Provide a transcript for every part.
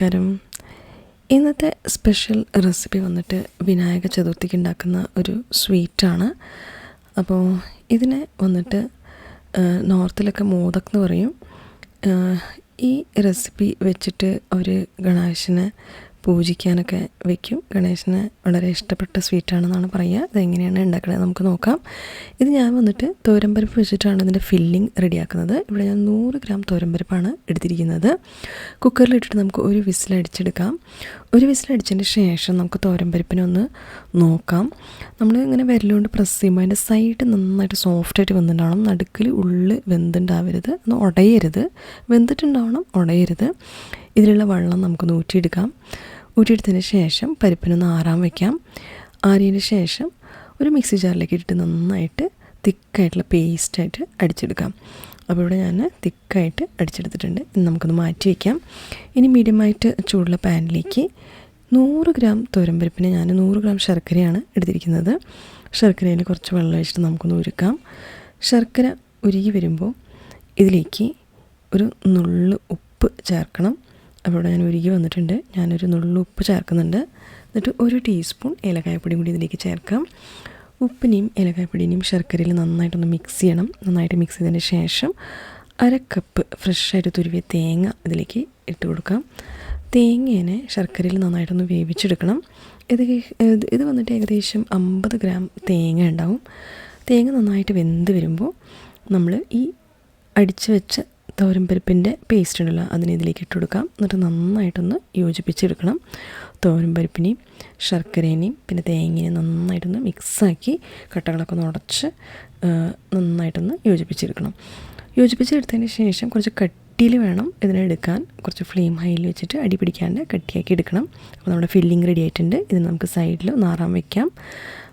നമസ്കാരം. ഇന്നത്തെ special recipe വന്നിട്ട് വിനായക ചതുർത്ഥിക്ക് ഉണ്ടാക്കുന്ന ഒരു സ്വീറ്റാണ്. അപ്പോൾ ഇതിനെ വന്നിട്ട് നോർത്തിലൊക്കെ മോദക് എന്ന് പറയും. ഈ റെസിപ്പി വെച്ചിട്ട് അവർ ഗണേശനെ പൂജിക്കാനൊക്കെ വയ്ക്കും. ഗണേശന് വളരെ ഇഷ്ടപ്പെട്ട സ്വീറ്റാണെന്നാണ് പറയുക. ഇതെങ്ങനെയാണ് ഉണ്ടാക്കുന്നത് നമുക്ക് നോക്കാം. ഇത് ഞാൻ വന്നിട്ട് തോരമ്പരിപ്പ് വെച്ചിട്ടാണ് ഇതിൻ്റെ ഫില്ലിംഗ് റെഡിയാക്കുന്നത്. ഇവിടെ ഞാൻ 100 ഗ്രാം തോരമ്പരിപ്പാണ് എടുത്തിരിക്കുന്നത്. കുക്കറിലിട്ടിട്ട് നമുക്ക് ഒരു വിസിലടിച്ചെടുക്കാം. ഒരു വിസിലടിച്ചതിന് ശേഷം നമുക്ക് തോരമ്പരിപ്പിനെ ഒന്ന് നോക്കാം. നമ്മൾ ഇങ്ങനെ വിരലുകൊണ്ട് പ്രസ് ചെയ്യുമ്പോൾ അതിൻ്റെ സൈഡ് നന്നായിട്ട് സോഫ്റ്റായിട്ട് വെന്തിട്ടുണ്ടാവണം. നടുക്കിൽ ഉള്ളിൽ വെന്തുണ്ടാവരുത്, ഒന്ന് ഉടയരുത്. വെന്തിട്ടുണ്ടാവണം, ഉടയരുത്. ഇതിലുള്ള വെള്ളം നമുക്കൊന്ന് ഊറ്റിയെടുക്കാം. ഊറ്റിയെടുത്തതിന് ശേഷം പരിപ്പിനൊന്ന് ആറാൻ വയ്ക്കാം. ആറിയതിന് ശേഷം ഒരു മിക്സി ജാറിലേക്ക് ഇട്ടിട്ട് നന്നായിട്ട് തിക്കായിട്ടുള്ള പേസ്റ്റായിട്ട് അടിച്ചെടുക്കാം. അപ്പോൾ ഇവിടെ ഞാൻ തിക്കായിട്ട് അടിച്ചെടുത്തിട്ടുണ്ട്. ഇനി നമുക്കൊന്ന് മാറ്റി വയ്ക്കാം. ഇനി മീഡിയമായിട്ട് ചൂടുള്ള പാനിലേക്ക് 100 ഗ്രാം തോരമ്പരിപ്പിന് ഞാൻ 100 ഗ്രാം ശർക്കരയാണ് എടുത്തിരിക്കുന്നത്. ശർക്കരയിൽ കുറച്ച് വെള്ളം ഒഴിച്ചിട്ട് നമുക്കൊന്ന് ഉരുക്കാം. ശർക്കര ഉരുകി വരുമ്പോൾ ഇതിലേക്ക് ഒരു നുള്ള് ഉപ്പ് ചേർക്കണം. അപ്പോൾ ഇവിടെ ഞാൻ ഉരുകി വന്നിട്ടുണ്ട്. ഞാനൊരു നുള്ള് ഉപ്പ് ചേർക്കുന്നുണ്ട്. എന്നിട്ട് 1 ടീസ്പൂൺ ഏലക്കായപ്പൊടിയും കൂടി ഇതിലേക്ക് ചേർക്കാം. ഉപ്പിനെയും ഏലക്കായപ്പൊടിയും ശർക്കരയിൽ നന്നായിട്ടൊന്ന് മിക്സ് ചെയ്യണം. നന്നായിട്ട് മിക്സ് ചെയ്തതിന് ശേഷം 1/2 കപ്പ് ഫ്രഷായിട്ട് തുരുവിയ തേങ്ങ ഇതിലേക്ക് ഇട്ട് കൊടുക്കാം. തേങ്ങേനെ ശർക്കരയിൽ നന്നായിട്ടൊന്ന് വേവിച്ചെടുക്കണം. ഇത് വന്നിട്ട് ഏകദേശം 50 ഗ്രാം തേങ്ങ ഉണ്ടാവും. തേങ്ങ നന്നായിട്ട് വെന്ത് വരുമ്പോൾ നമ്മൾ ഈ അടിച്ച് വെച്ച തോരമ്പരിപ്പിൻ്റെ പേസ്റ്റ് ഉണ്ടല്ലോ, അതിനെ ഇതിലേക്ക് ഇട്ട് കൊടുക്കാം. എന്നിട്ട് നന്നായിട്ടൊന്ന് യോജിപ്പിച്ചെടുക്കണം. തോരമ്പരിപ്പിനെയും ശർക്കരേനെയും പിന്നെ തേങ്ങേനെയും നന്നായിട്ടൊന്ന് മിക്സാക്കി കട്ടകളൊക്കെ ഒന്ന് ഉടച്ച് നന്നായിട്ടൊന്ന് യോജിപ്പിച്ചെടുക്കണം. യോജിപ്പിച്ചെടുത്തതിന് ശേഷം കുറച്ച് കട്ടിയിൽ വേണം ഇതിനെടുക്കാൻ. കുറച്ച് ഫ്ലെയിം ഹൈയിൽ വെച്ചിട്ട് അടി പിടിക്കാണ്ട് കട്ടിയാക്കി എടുക്കണം. അപ്പോൾ നമ്മുടെ ഫില്ലിങ് റെഡി ആയിട്ടുണ്ട്. ഇത് നമുക്ക് സൈഡിൽ നാറാൻ വയ്ക്കാം.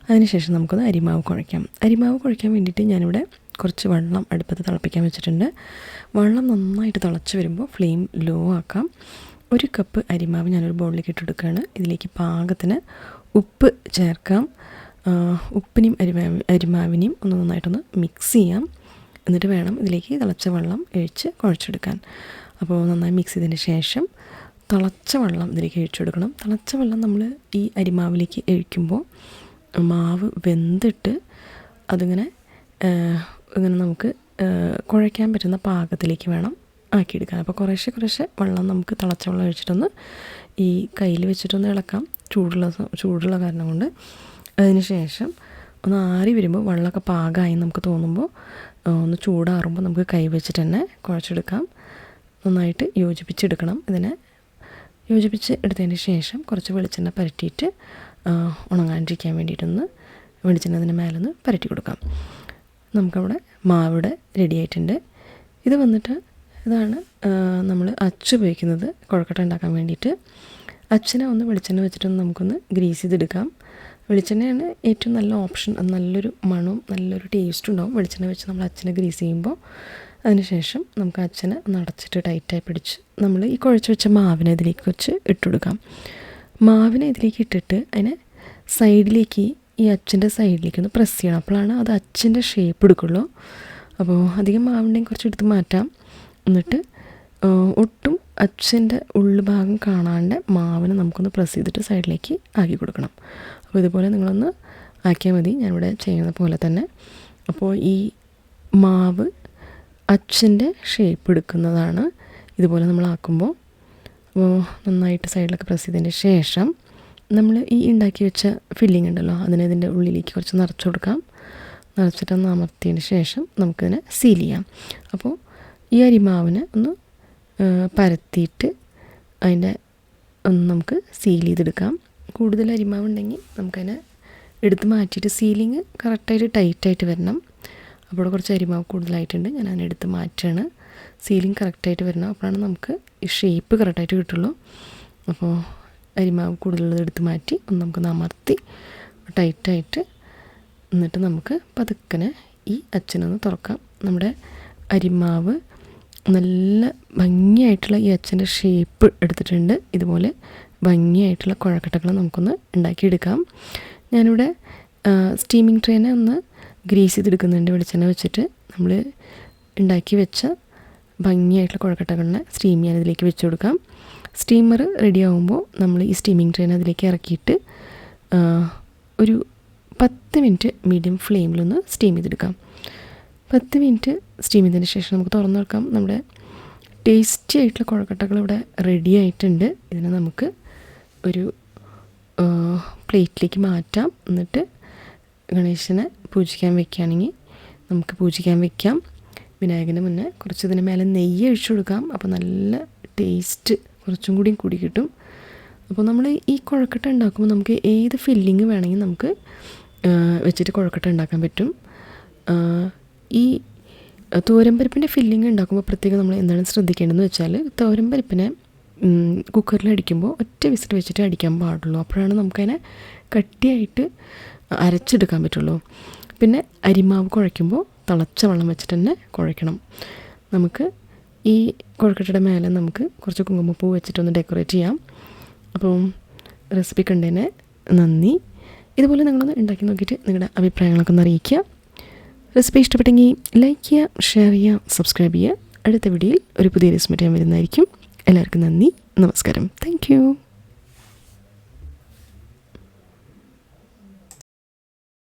അതിനുശേഷം നമുക്കൊന്ന് അരിമാവ് കുഴയ്ക്കാം. അരിമാവ് കുഴയ്ക്കാൻ വേണ്ടിയിട്ട് ഞാനിവിടെ കുറച്ച് വെള്ളം അടുപ്പത്ത് തിളപ്പിക്കാൻ വെച്ചിട്ടുണ്ട്. വെള്ളം നന്നായിട്ട് തിളച്ച് വരുമ്പോൾ ഫ്ലെയിം ലോ ആക്കാം. 1 കപ്പ് അരിമാവ് ഞാനൊരു ബൗളിലേക്ക് ഇട്ടെടുക്കുകയാണ്. ഇതിലേക്ക് പാകത്തിന് ഉപ്പ് ചേർക്കാം. ഉപ്പിനെയും അരിമാവിനെയും ഒന്ന് നന്നായിട്ടൊന്ന് മിക്സ് ചെയ്യാം. എന്നിട്ട് വേണം ഇതിലേക്ക് തിളച്ച വെള്ളം ഒഴിച്ച് കുഴച്ചെടുക്കാൻ. അപ്പോൾ നന്നായി മിക്സ് ചെയ്തതിന് ശേഷം തിളച്ച വെള്ളം ഇതിലേക്ക് ഒഴിച്ചെടുക്കണം. തിളച്ച വെള്ളം നമ്മൾ ഈ അരിമാവിലേക്ക് ഒഴിക്കുമ്പോൾ മാവ് വെന്തിട്ട് അതിങ്ങനെ നമുക്ക് കുഴയ്ക്കാൻ പറ്റുന്ന പാകത്തിലേക്ക് വേണം ആക്കിയെടുക്കാൻ. അപ്പോൾ കുറേശ്ശെ വെള്ളം നമുക്ക് തിളച്ച വെള്ളം ഒഴിച്ചിട്ടൊന്ന് ഈ കയ്യിൽ വെച്ചിട്ടൊന്ന് ഇളക്കാം. ചൂടുള്ള കാരണം കൊണ്ട്. അതിന് ശേഷം ഒന്ന് ആറി വരുമ്പോൾ വെള്ളമൊക്കെ പാകമായി നമുക്ക് തോന്നുമ്പോൾ ഒന്ന് ചൂടാറുമ്പോൾ നമുക്ക് കൈ വെച്ചിട്ട് തന്നെ കുഴച്ചെടുക്കാം. നന്നായിട്ട് യോജിപ്പിച്ചെടുക്കണം. ഇതിനെ യോജിപ്പിച്ച് എടുത്തതിന് ശേഷം കുറച്ച് വെളിച്ചെണ്ണ പരട്ടിയിട്ട് ഉണങ്ങാണ്ടിരിക്കാൻ വേണ്ടിയിട്ടൊന്ന് വെളിച്ചെണ്ണ അതിന് മേലൊന്ന് പരട്ടി കൊടുക്കാം. നമുക്കവിടെ മാവിടെ റെഡി ആയിട്ടുണ്ട്. ഇത് വന്നിട്ട് ഇതാണ് നമ്മൾ അച്ച് ഉപയോഗിക്കുന്നത് കുഴക്കട്ട ഉണ്ടാക്കാൻ വേണ്ടിയിട്ട്. അച്ചിനെ ഒന്ന് വെളിച്ചെണ്ണ വെച്ചിട്ടൊന്ന് നമുക്കൊന്ന് ഗ്രീസ് ചെയ്തെടുക്കാം. വെളിച്ചെണ്ണയാണ് ഏറ്റവും നല്ല ഓപ്ഷൻ. നല്ലൊരു മണവും നല്ലൊരു ടേസ്റ്റും ഉണ്ടാവും വെളിച്ചെണ്ണ വെച്ച് നമ്മൾ അച്ചിനെ ഗ്രീസ് ചെയ്യുമ്പോൾ. അതിനുശേഷം നമുക്ക് അച്ചിനെ ഒന്ന് അടച്ചിട്ട് ടൈറ്റായി പിടിച്ച് നമ്മൾ ഈ കുഴച്ച് വെച്ച മാവിനെ ഇതിലേക്ക് വെച്ച് ഇട്ടുകൊടുക്കാം. മാവിനെ ഇതിലേക്ക് ഇട്ടിട്ട് അതിനെ സൈഡിലേക്ക് ഈ അച്ചിൻ്റെ സൈഡിലേക്ക് ഒന്ന് പ്രസ് ചെയ്യണം. അപ്പോഴാണ് അത് അച്ചിൻ്റെ ഷേപ്പ് എടുക്കുള്ളൂ. അപ്പോൾ അധികം മാവുണ്ടെങ്കിൽ കുറച്ച് എടുത്ത് മാറ്റാം. എന്നിട്ട് ഒട്ടും അച്ചിൻ്റെ ഉൾഭാഗം കാണാണ്ട് മാവിനെ നമുക്കൊന്ന് പ്രസ് ചെയ്തിട്ട് സൈഡിലേക്ക് ആക്കി കൊടുക്കണം. അപ്പോൾ ഇതുപോലെ നിങ്ങളൊന്ന് ആക്കിയാൽ മതി, ഞാനിവിടെ ചെയ്യുന്ന പോലെ തന്നെ. അപ്പോൾ ഈ മാവ് അച്ചിൻ്റെ ഷേപ്പ് എടുക്കുന്നതാണ് ഇതുപോലെ നമ്മളാക്കുമ്പോൾ. അപ്പോൾ നന്നായിട്ട് സൈഡിലൊക്കെ പ്രസ് ചെയ്തതിന് ശേഷം നമ്മൾ ഈ ഉണ്ടാക്കി വെച്ച ഫില്ലിംഗ് ഉണ്ടല്ലോ, അതിനെ ഇതിൻ്റെ ഉള്ളിലേക്ക് കുറച്ച് നിറച്ച് കൊടുക്കാം. നിറച്ചിട്ടൊന്ന് അമർത്തിയതിന് ശേഷം നമുക്കിതിനെ സീൽ ചെയ്യാം. അപ്പോൾ ഈ അരിമാവിനെ ഒന്ന് പരത്തിയിട്ട് അതിൻ്റെ ഒന്ന് നമുക്ക് സീൽ ചെയ്തെടുക്കാം. കൂടുതൽ അരിമാവ് ഉണ്ടെങ്കിൽ നമുക്കതിനെ എടുത്ത് മാറ്റിയിട്ട് സീലിങ് കറക്റ്റായിട്ട് ടൈറ്റായിട്ട് വരണം. അപ്പോൾ കുറച്ച് അരിമാവ് കൂടുതലായിട്ടുണ്ട്, ഞാൻ അതിനെ എടുത്ത് മാറ്റുകയാണ്. സീലിങ് കറക്റ്റായിട്ട് വരണം, അപ്പോഴാണ് നമുക്ക് ഈ ഷേപ്പ് കറക്റ്റായിട്ട് കിട്ടുള്ളൂ. അപ്പോൾ അരിമാവ് കൂടുതലുള്ളത് എടുത്ത് മാറ്റി ഒന്ന് നമുക്കൊന്ന് അമർത്തി ടൈറ്റായിട്ട് എന്നിട്ട് നമുക്ക് പതുക്കനെ ഈ അച്ചിനൊന്ന് തുറക്കാം. നമ്മുടെ അരിമാവ് നല്ല ഭംഗിയായിട്ടുള്ള ഈ അച്ഛൻ്റെ ഷേപ്പ് എടുത്തിട്ടുണ്ട്. ഇതുപോലെ ഭംഗിയായിട്ടുള്ള കുഴക്കട്ടകൾ നമുക്കൊന്ന് ഉണ്ടാക്കിയെടുക്കാം. ഞാനിവിടെ സ്റ്റീമിങ് ട്രേനെ ഒന്ന് ഗ്രീസ് ചെയ്തെടുക്കുന്നുണ്ട് വെളിച്ചെണ്ണ വെച്ചിട്ട്. നമ്മൾ ഉണ്ടാക്കി വെച്ച ഭംഗിയായിട്ടുള്ള കുഴക്കട്ടകളിനെ സ്റ്റീം ചെയ്യാൻ ഇതിലേക്ക് വെച്ച് കൊടുക്കാം. സ്റ്റീമർ റെഡി ആകുമ്പോൾ നമ്മൾ ഈ സ്റ്റീമിങ് ട്രെയിൻ അതിലേക്ക് ഇറക്കിയിട്ട് ഒരു 10 മിനിറ്റ് മീഡിയം ഫ്ലെയിമിലൊന്ന് സ്റ്റീം ചെയ്തെടുക്കാം. 10 മിനിറ്റ് സ്റ്റീം ചെയ്തതിന് ശേഷം നമുക്ക് തുറന്നു വെക്കാം. നമ്മുടെ ടേസ്റ്റി ആയിട്ടുള്ള കുഴക്കട്ടകൾ ഇവിടെ റെഡി ആയിട്ടുണ്ട്. ഇതിനെ നമുക്ക് ഒരു പ്ലേറ്റിലേക്ക് മാറ്റാം. എന്നിട്ട് ഗണേശനെ പൂജിക്കാൻ വെക്കുകയാണെങ്കിൽ നമുക്ക് പൂജിക്കാൻ വെക്കാം. വിനായകന് മുന്നേ കുറച്ച് ഇതിന് മേലെ നെയ്യ് ഒഴിച്ചു കൊടുക്കാം. അപ്പോൾ നല്ല ടേസ്റ്റ് കുറച്ചും കൂടി കിട്ടും. അപ്പോൾ നമ്മൾ ഈ കുഴക്കട്ട ഉണ്ടാക്കുമ്പോൾ നമുക്ക് ഏത് ഫില്ലിങ് വേണമെങ്കിൽ നമുക്ക് വെച്ചിട്ട് കുഴക്കട്ട ഉണ്ടാക്കാൻ പറ്റും. ഈ തോരമ്പരിപ്പിൻ്റെ ഫില്ലിങ് ഉണ്ടാക്കുമ്പോൾ പ്രത്യേകം നമ്മൾ എന്താണ് ശ്രദ്ധിക്കേണ്ടതെന്ന് വെച്ചാൽ, തോരമ്പരിപ്പിനെ കുക്കറിൽ അടിക്കുമ്പോൾ ഒറ്റ വിസിൽ വെച്ചിട്ട് അടിക്കാൻ പാടുള്ളൂ. അപ്പോഴാണ് നമുക്കതിനെ കട്ടിയായിട്ട് അരച്ചെടുക്കാൻ പറ്റുള്ളൂ. പിന്നെ അരിമാവ് കുഴയ്ക്കുമ്പോൾ തിളച്ച വെള്ളം വെച്ചിട്ട് തന്നെ കുഴയ്ക്കണം. നമുക്ക് ഈ കുഴക്കട്ടയുടെ മേലെ നമുക്ക് കുറച്ച് കുങ്കുമപ്പൂ വെച്ചിട്ടൊന്ന് ഡെക്കറേറ്റ് ചെയ്യാം. അപ്പോൾ റെസിപ്പി കണ്ടതിന് നന്ദി. ഇതുപോലെ നിങ്ങളൊന്ന് ഉണ്ടാക്കി നോക്കിയിട്ട് നിങ്ങളുടെ അഭിപ്രായങ്ങളൊക്കെ ഒന്ന് അറിയിക്കുക. റെസിപ്പി ഇഷ്ടപ്പെട്ടെങ്കിൽ ലൈക്ക് ചെയ്യുക, ഷെയർ ചെയ്യുക, സബ്സ്ക്രൈബ് ചെയ്യുക. അടുത്ത വീഡിയോയിൽ ഒരു പുതിയ റെസിപ്പി ഞാൻ വരുന്നതായിരിക്കും. എല്ലാവർക്കും നന്ദി, നമസ്കാരം. Thank you.